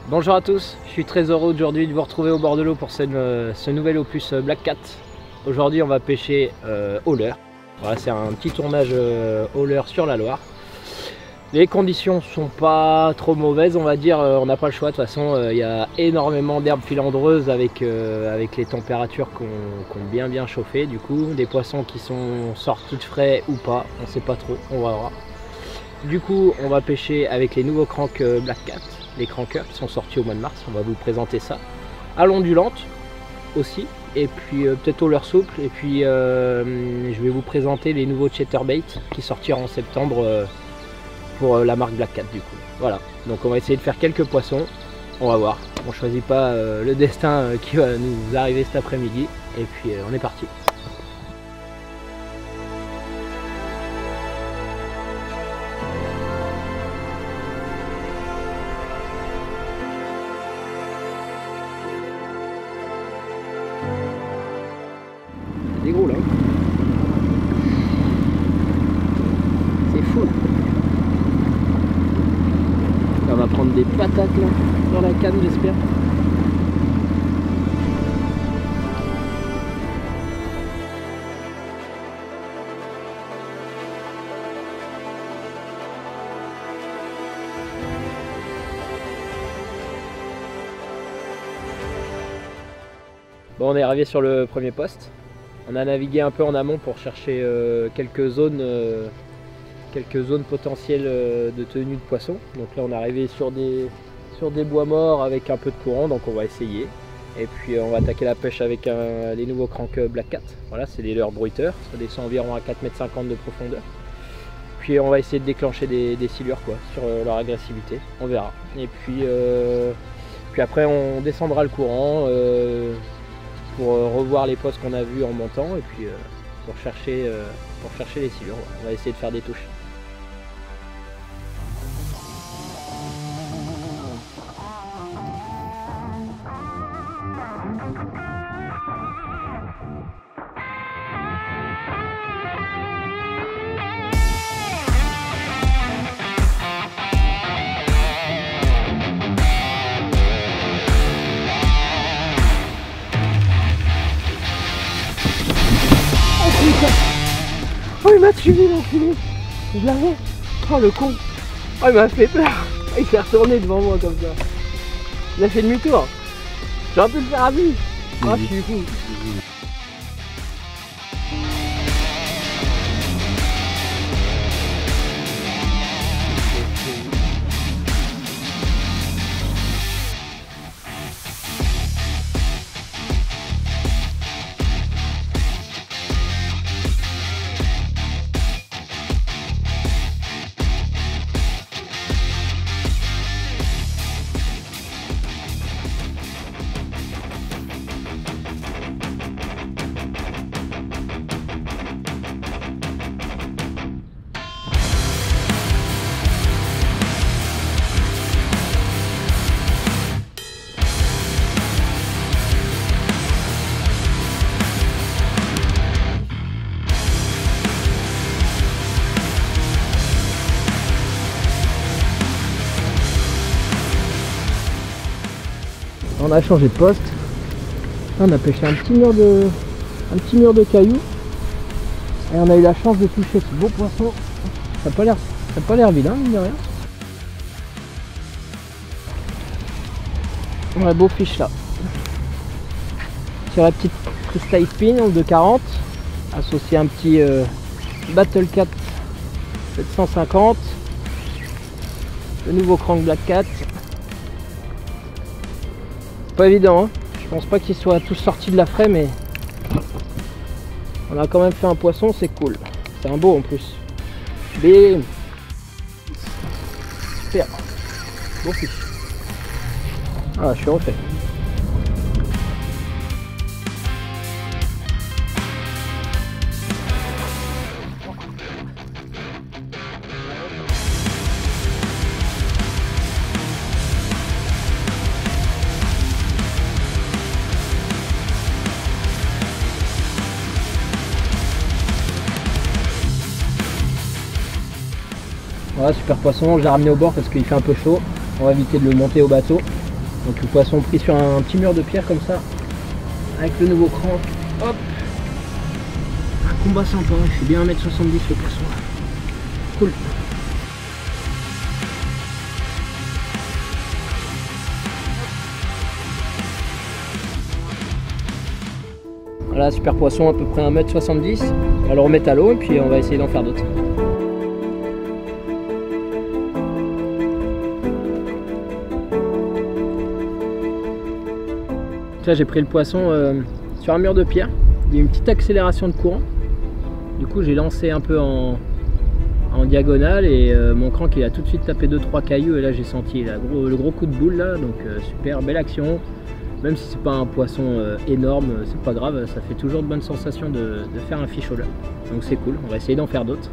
Bonjour à tous, je suis très heureux aujourd'hui de vous retrouver au bord de l'eau pour ce nouvel opus Black Cat. Aujourd'hui on va pêcher hauler. Voilà, c'est un petit tournage hauler sur la Loire. Les conditions sont pas trop mauvaises, on va dire, on n'a pas le choix. De toute façon, il y a énormément d'herbes filandreuses avec les températures qui ont bien chauffé. Du coup, des poissons qui sortent tout frais ou pas, on ne sait pas trop, on va voir. Du coup, on va pêcher avec les nouveaux cranks Black Cat, les crankers qui sont sortis au mois de mars. On va vous présenter ça à l'ondulante aussi, et puis peut-être au leurre souple. Et puis je vais vous présenter les nouveaux chatterbait qui sortiront en septembre pour la marque Black Cat. Du coup, voilà. Donc on va essayer de faire quelques poissons. On va voir. On choisit pas le destin qui va nous arriver cet après-midi. Et puis on est parti. Des gros là, c'est fou. Là, on va prendre des patates là dans la canne, j'espère. Bon, on est arrivé sur le premier poste. On a navigué un peu en amont pour chercher quelques zones potentielles de tenue de poisson. Donc là on est arrivé sur des bois morts avec un peu de courant, donc on va essayer. Et puis on va attaquer la pêche avec les nouveaux cranks Black Cat. Voilà, c'est des leurres bruiteurs, ça descend environ à 4,50 m de profondeur. Puis on va essayer de déclencher des silures quoi, sur leur agressivité, on verra. Et puis après on descendra le courant pour revoir les postes qu'on a vus en montant, et puis pour chercher les silures. On va essayer de faire des touches. Oh, il m'a tué l'enculé. Je l'avais. Oh le con. Oh, il m'a fait peur. Il s'est retourné devant moi comme ça. Il a fait demi-tour. J'aurais pu le faire à vue. Oh, je suis fou. On a changé de poste. On a pêché un petit mur de cailloux. Et on a eu la chance de toucher ce beau poisson. Ça n'a pas l'air vilain, mine de rien. On a un beau fiche là. Sur la petite freestyle spin de 40. Associé à un petit Battle Cat 750. Le nouveau crank Black Cat. Pas évident, hein. Je pense pas qu'ils soient tous sortis de la fraie, mais on a quand même fait un poisson, c'est cool. C'est un beau en plus. Bim. Super. Bon fiche. Ah, je suis refait. Voilà, super poisson, je l'ai ramené au bord parce qu'il fait un peu chaud. On va éviter de le monter au bateau. Donc le poisson pris sur un petit mur de pierre comme ça, avec le nouveau crank. Hop, un combat sympa, il fait bien 1m70 le poisson là. Cool. Voilà, super poisson, à peu près 1m70. On va le remettre à l'eau et puis on va essayer d'en faire d'autres. Là j'ai pris le poisson sur un mur de pierre. Il y a une petite accélération de courant. Du coup j'ai lancé un peu en diagonale et mon crank il a tout de suite tapé 2-3 cailloux et là j'ai senti le gros coup de boule là. Donc super belle action. Même si c'est pas un poisson énorme, c'est pas grave, ça fait toujours de bonnes sensations de faire un fish au leurre. Donc c'est cool, on va essayer d'en faire d'autres.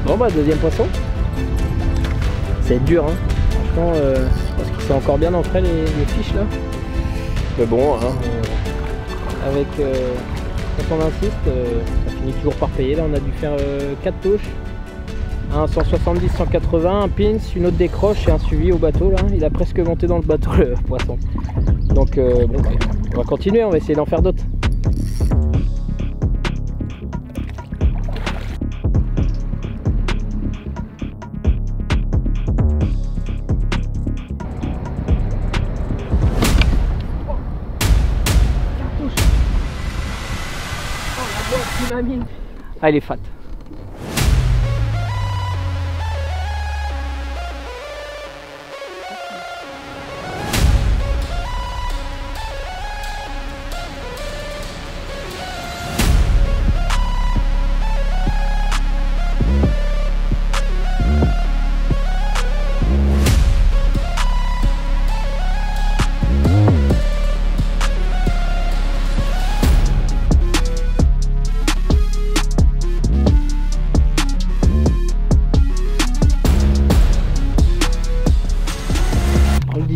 Bon bah deuxième poisson. C'est dur hein. Franchement je pense qu'ils sont encore bien entrés les fiches là. Mais bon hein, avec quand on insiste ça finit toujours par payer. Là on a dû faire 4 touches. Un 170, 180, un pins, une autre décroche et un suivi au bateau là. Il a presque monté dans le bateau le poisson. Donc bon, on va continuer, on va essayer d'en faire d'autres. Ah, il est fat.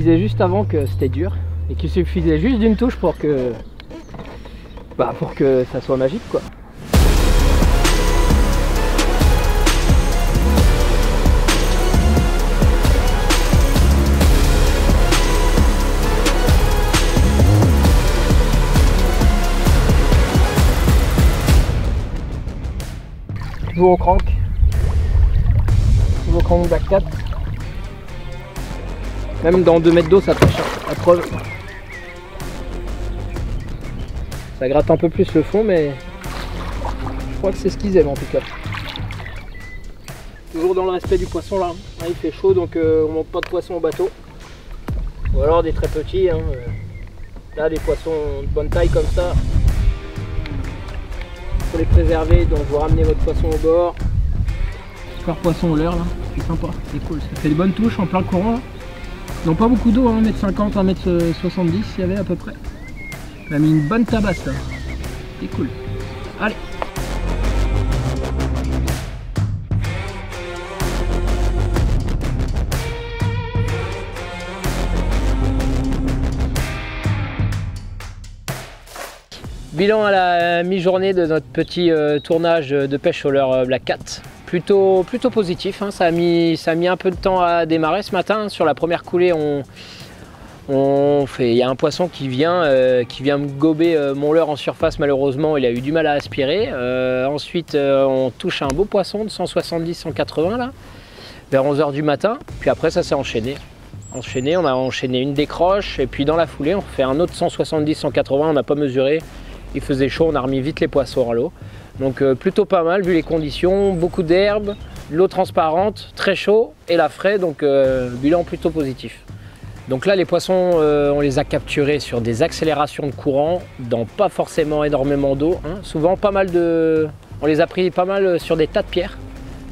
Juste avant que c'était dur et qu'il suffisait juste d'une touche pour que ça soit magique quoi. Nouveau crank Black Cat. Même dans 2 mètres d'eau ça pêche, la preuve. Ça gratte un peu plus le fond mais je crois que c'est ce qu'ils aiment en tout cas. Toujours dans le respect du poisson là. Là il fait chaud donc on monte pas de poisson au bateau. Ou alors des très petits. Hein. Là des poissons de bonne taille comme ça. Il faut les préserver donc vous ramenez votre poisson au bord. Super poisson au leurre là, c'est sympa, c'est cool. Ça fait de bonnes touches en plein courant là. Non pas beaucoup d'eau, hein, 1m50, 1m70 il y avait à peu près. On a mis une bonne tabasse là. C'est cool. Allez. Bilan à la mi-journée de notre petit tournage de pêche au leurre Black Cat. Plutôt positif, hein. Ça a mis un peu de temps à démarrer ce matin. Sur la première coulée, il y a un poisson qui vient me gober mon leurre en surface. Malheureusement, il a eu du mal à aspirer. Ensuite, on touche un beau poisson de 170-180 là, vers 11 h du matin. Puis après, ça s'est enchaîné. On a enchaîné une décroche et puis dans la foulée, on fait un autre 170-180. On n'a pas mesuré. Il faisait chaud, on a remis vite les poissons à l'eau. Donc plutôt pas mal vu les conditions, beaucoup d'herbe, l'eau transparente, très chaud et la frais, donc bilan plutôt positif. Donc là les poissons on les a capturés sur des accélérations de courant dans pas forcément énormément d'eau, hein. Souvent pas mal de... On les a pris pas mal sur des tas de pierres.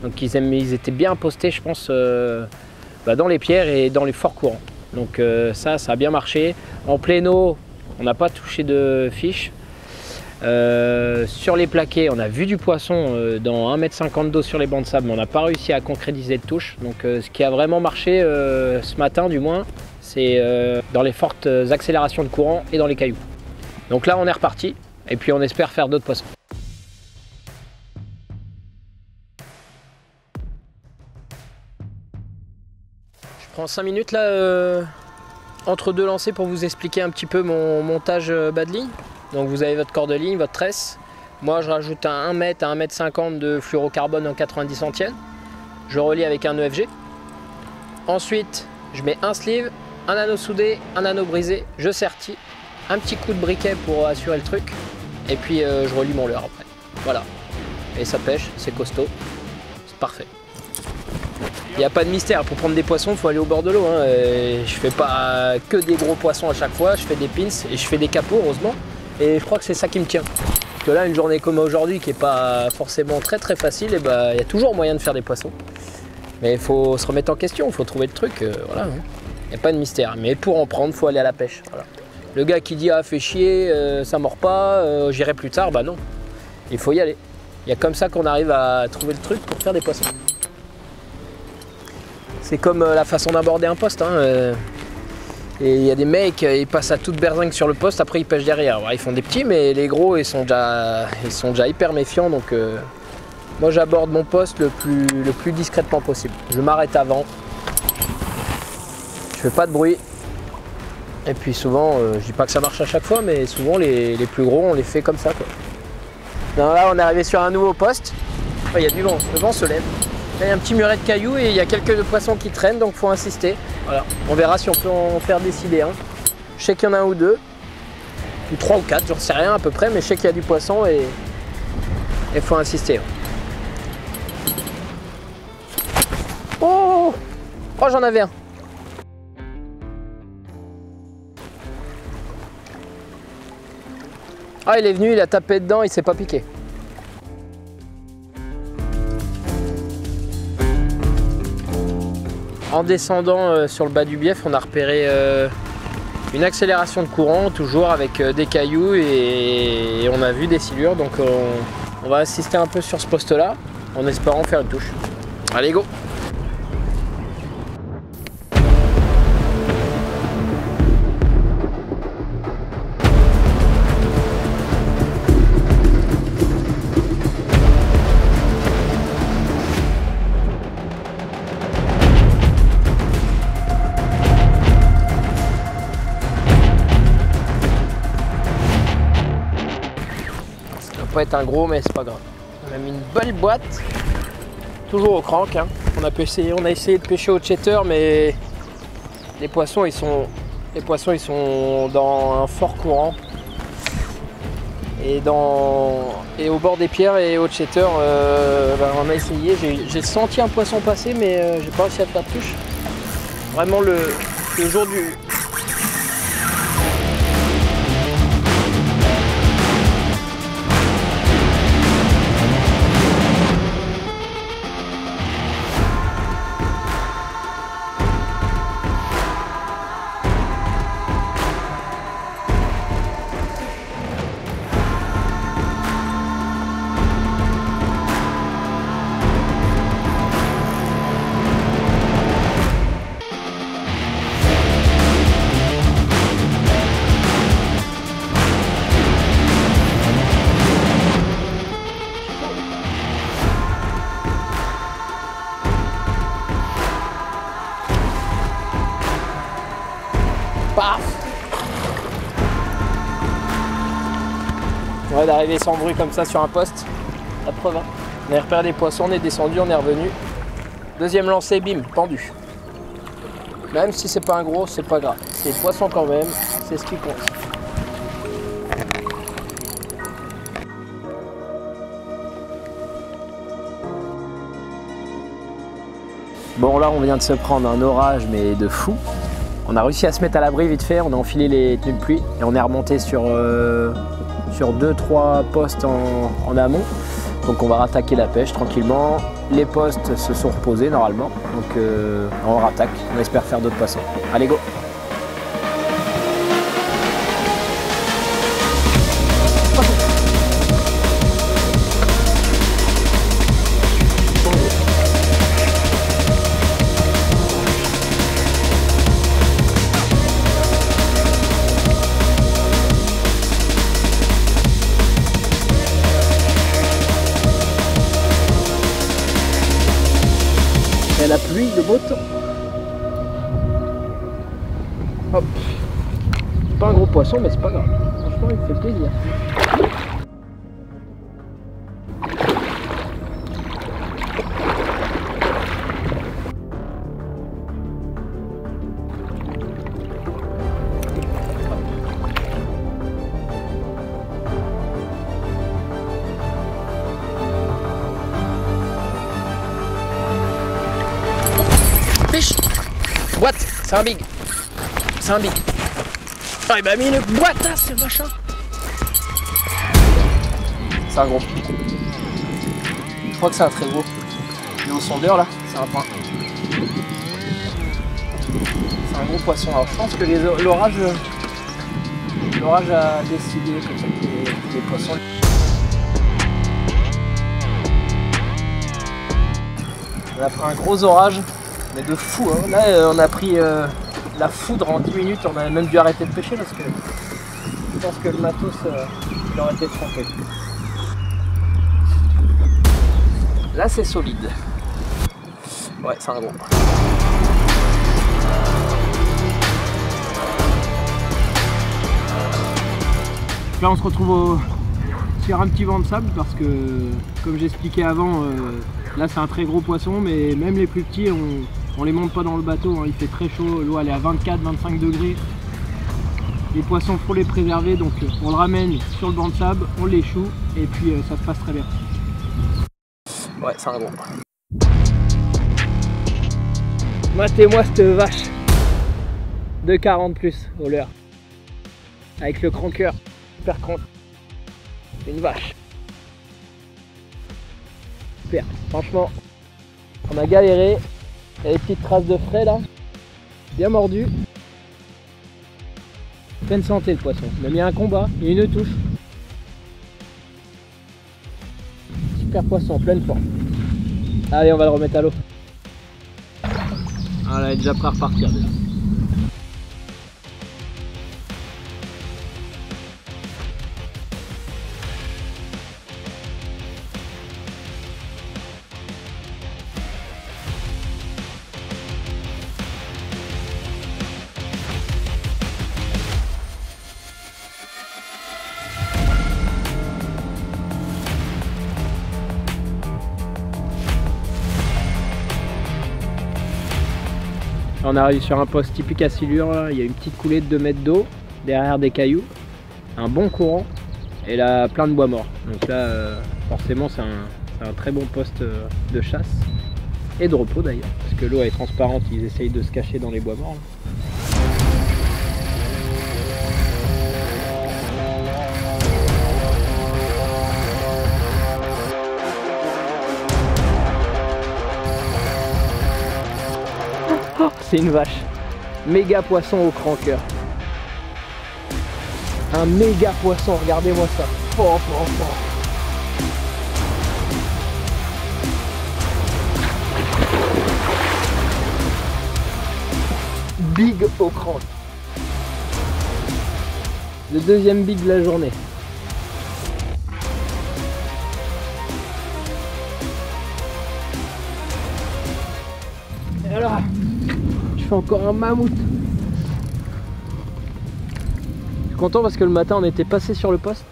Donc ils étaient bien postés je pense dans les pierres et dans les forts courants. Donc ça a bien marché. En pleine eau on n'a pas touché de fiche. Sur les plaquets on a vu du poisson dans 1,50 m d'eau sur les bancs de sable, mais on n'a pas réussi à concrétiser de touche. Donc ce qui a vraiment marché ce matin du moins, c'est dans les fortes accélérations de courant et dans les cailloux. Donc là on est reparti et puis on espère faire d'autres poissons. Je prends 5 minutes là entre deux lancers pour vous expliquer un petit peu mon montage bas de ligne. Donc vous avez votre corde de ligne, votre tresse. Moi je rajoute un 1 m à 1,50 m de fluorocarbone en 90 centièmes. Je relie avec un EFG. Ensuite je mets un sleeve, un anneau soudé, un anneau brisé, je sertis, un petit coup de briquet pour assurer le truc, et puis je relie mon leurre après. Voilà. Et ça pêche, c'est costaud, c'est parfait. Il n'y a pas de mystère, pour prendre des poissons, il faut aller au bord de l'eau. Hein. Je fais pas que des gros poissons à chaque fois, je fais des pins et je fais des capots, heureusement. Et je crois que c'est ça qui me tient. Parce que là, une journée comme aujourd'hui, qui n'est pas forcément très facile, et il y a toujours moyen de faire des poissons. Mais il faut se remettre en question, il faut trouver le truc, voilà. Hein. Il n'y a pas de mystère, mais pour en prendre, il faut aller à la pêche. Voilà. Le gars qui dit ah fait chier, ça mord pas, j'irai plus tard, bah non, il faut y aller. Il y a comme ça qu'on arrive à trouver le truc pour faire des poissons. C'est comme la façon d'aborder un poste. Hein, et il y a des mecs, ils passent à toute berzingue sur le poste, après ils pêchent derrière. Alors, ils font des petits, mais les gros ils sont déjà hyper méfiants. Donc moi j'aborde mon poste le plus discrètement possible. Je m'arrête avant. Je fais pas de bruit. Et puis souvent, je dis pas que ça marche à chaque fois, mais souvent les plus gros on les fait comme ça quoi. Non, là on est arrivé sur un nouveau poste. Il y a du vent, le vent se lève. Il y a un petit muret de cailloux et il y a quelques poissons qui traînent, donc il faut insister. Voilà. On verra si on peut en faire décider un. Je sais qu'il y en a un ou deux, ou 3 ou 4, j'en sais rien à peu près, mais je sais qu'il y a du poisson et il faut insister. Oh, oh j'en avais un. Ah il est venu, il a tapé dedans, il s'est pas piqué. En descendant sur le bas du bief, on a repéré une accélération de courant, toujours avec des cailloux et on a vu des silures. Donc on va assister un peu sur ce poste-là, en espérant faire une touche. Allez, go! Pas être un gros mais c'est pas grave. On a mis une belle boîte, toujours au crank. Hein. On a essayé de pêcher au cheater, mais les poissons ils sont dans un fort courant et au bord des pierres et au cheater on a essayé. J'ai senti un poisson passer mais j'ai pas réussi à faire de touche. Vraiment le jour du paf. Ouais, d'arriver sans bruit comme ça sur un poste, la preuve. Hein. On a repéré des poissons, on est descendu, on est revenu. Deuxième lancé, bim, pendu. Même si c'est pas un gros, c'est pas grave. C'est le poisson quand même, c'est ce qui compte. Bon là on vient de se prendre un orage mais de fou. On a réussi à se mettre à l'abri vite fait, on a enfilé les tenues de pluie et on est remonté sur 2-3 postes en amont. Donc on va rattaquer la pêche tranquillement. Les postes se sont reposés normalement, donc on rattaque, on espère faire d'autres poissons. Allez go! Et la pluie, le beau temps. Hop. Pas un gros poisson, mais c'est pas grave. Franchement, il me fait plaisir. Fiche. Boîte, c'est un big. C'est un big. Ah, il m'a mis une boîte à ce machin. C'est un gros. Je crois que c'est un très gros. Il est au sondeur là, c'est un point. C'est un gros poisson. Alors je pense que l'orage a décidé que les poissons. On a fait un gros orage. Mais de fou, hein. Là on a pris la foudre en 10 minutes, on a même dû arrêter de pêcher parce que je pense que le matos il aurait été trempé. Là c'est solide. Ouais, c'est un gros. Là on se retrouve sur un petit banc de sable parce que comme j'expliquais avant, là c'est un très gros poisson, mais même les plus petits on les monte pas dans le bateau, hein. Il fait très chaud, l'eau elle est à 24-25 degrés. Les poissons faut les préserver, donc on le ramène sur le banc de sable, on l'échoue et puis ça se passe très bien. Ouais, c'est un gros. Matez-moi cette vache de 40 plus au leurre. Avec le cranqueur, super crank. C'est une vache. Super, franchement, on a galéré. Il y a des petites traces de frais là, bien mordu. Pleine santé le poisson, il a mis un combat, il y a une touche. Super poisson, pleine forme. Allez, on va le remettre à l'eau. Ah là, il est déjà prêt à repartir déjà. On arrive sur un poste typique à silure, là. Il y a une petite coulée de 2 mètres d'eau derrière des cailloux, un bon courant et là plein de bois morts. Donc là forcément c'est un très bon poste de chasse et de repos d'ailleurs, parce que l'eau est transparente, ils essayent de se cacher dans les bois morts là. C'est une vache, méga poisson au cranqueur. Un méga poisson, regardez-moi ça. Oh, oh, oh. Big au crank. Le deuxième big de la journée. Et alors, je fais encore un mammouth. Je suis content parce que le matin on était passé sur le poste.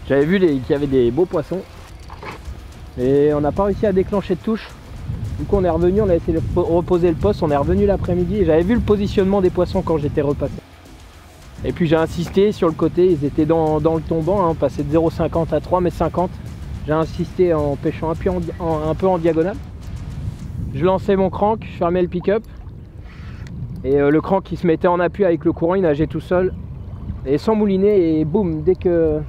J'avais vu qu'il y avait des beaux poissons. Et on n'a pas réussi à déclencher de touche. Du coup on est revenu, on a essayé de reposer le poste, on est revenu l'après-midi et j'avais vu le positionnement des poissons quand j'étais repassé. Et puis j'ai insisté sur le côté, ils étaient dans le tombant, hein, passé de 0,50 à 3,50 m. J'ai insisté en pêchant un peu en diagonale. Je lançais mon crank, je fermais le pick-up. Et le crank qui se mettait en appui avec le courant, il nageait tout seul. Et sans mouliner, et boum, dès que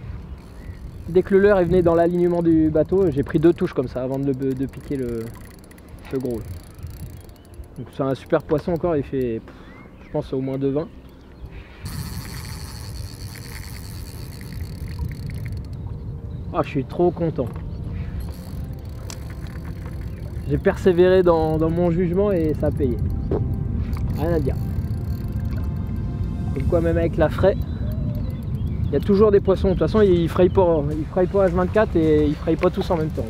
le leurre est venu dans l'alignement du bateau, j'ai pris 2 touches comme ça avant de piquer le gros. Donc c'est un super poisson encore, il fait, je pense, au moins 2,20. Ah, je suis trop content. J'ai persévéré dans mon jugement et ça a payé. Rien à dire. Comme quoi, même avec la fraie, il y a toujours des poissons. De toute façon, ils frayent pas H24 et ils frayent pas tous en même temps.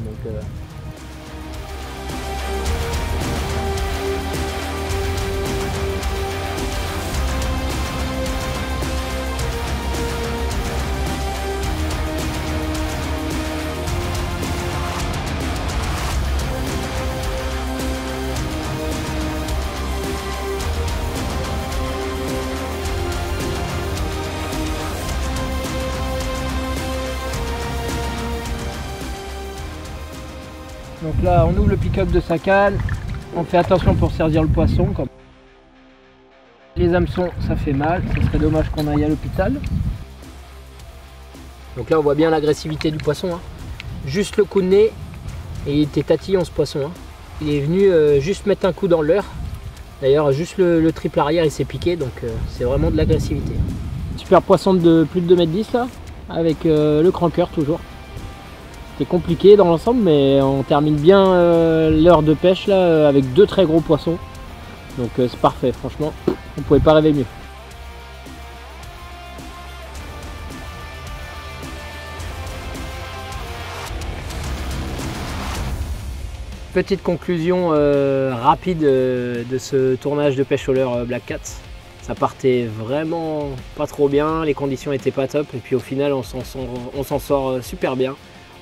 Donc là, on ouvre le pick-up de sa canne, on fait attention pour saisir le poisson. Les hameçons, ça fait mal, ça serait dommage qu'on aille à l'hôpital. Donc là, on voit bien l'agressivité du poisson. Hein. Juste le coup de nez, et il était tatillon ce poisson. Hein. Il est venu juste mettre un coup dans le leurre. D'ailleurs, juste le triple arrière, il s'est piqué, donc c'est vraiment de l'agressivité. Super poisson de plus de 2,10 m là, avec le cranker toujours. C'est compliqué dans l'ensemble, mais on termine bien l'heure de pêche là avec 2 très gros poissons. Donc c'est parfait, franchement, on ne pouvait pas rêver mieux. Petite conclusion rapide de ce tournage de pêche au leurre Black Cat. Ça partait vraiment pas trop bien, les conditions étaient pas top, et puis au final on s'en sort super bien.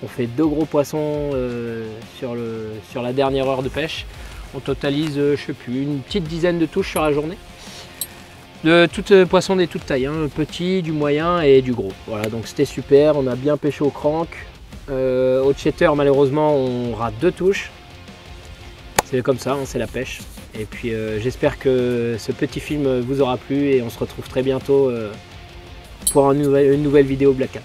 On fait 2 gros poissons sur la dernière heure de pêche. On totalise, je sais plus, une petite dizaine de touches sur la journée. De poissons des toutes tailles, hein, petit, du moyen et du gros. Voilà, donc c'était super, on a bien pêché au crank. Au cheater, malheureusement, on rate 2 touches. C'est comme ça, hein, c'est la pêche. Et puis j'espère que ce petit film vous aura plu et on se retrouve très bientôt pour une nouvelle vidéo Black Cat.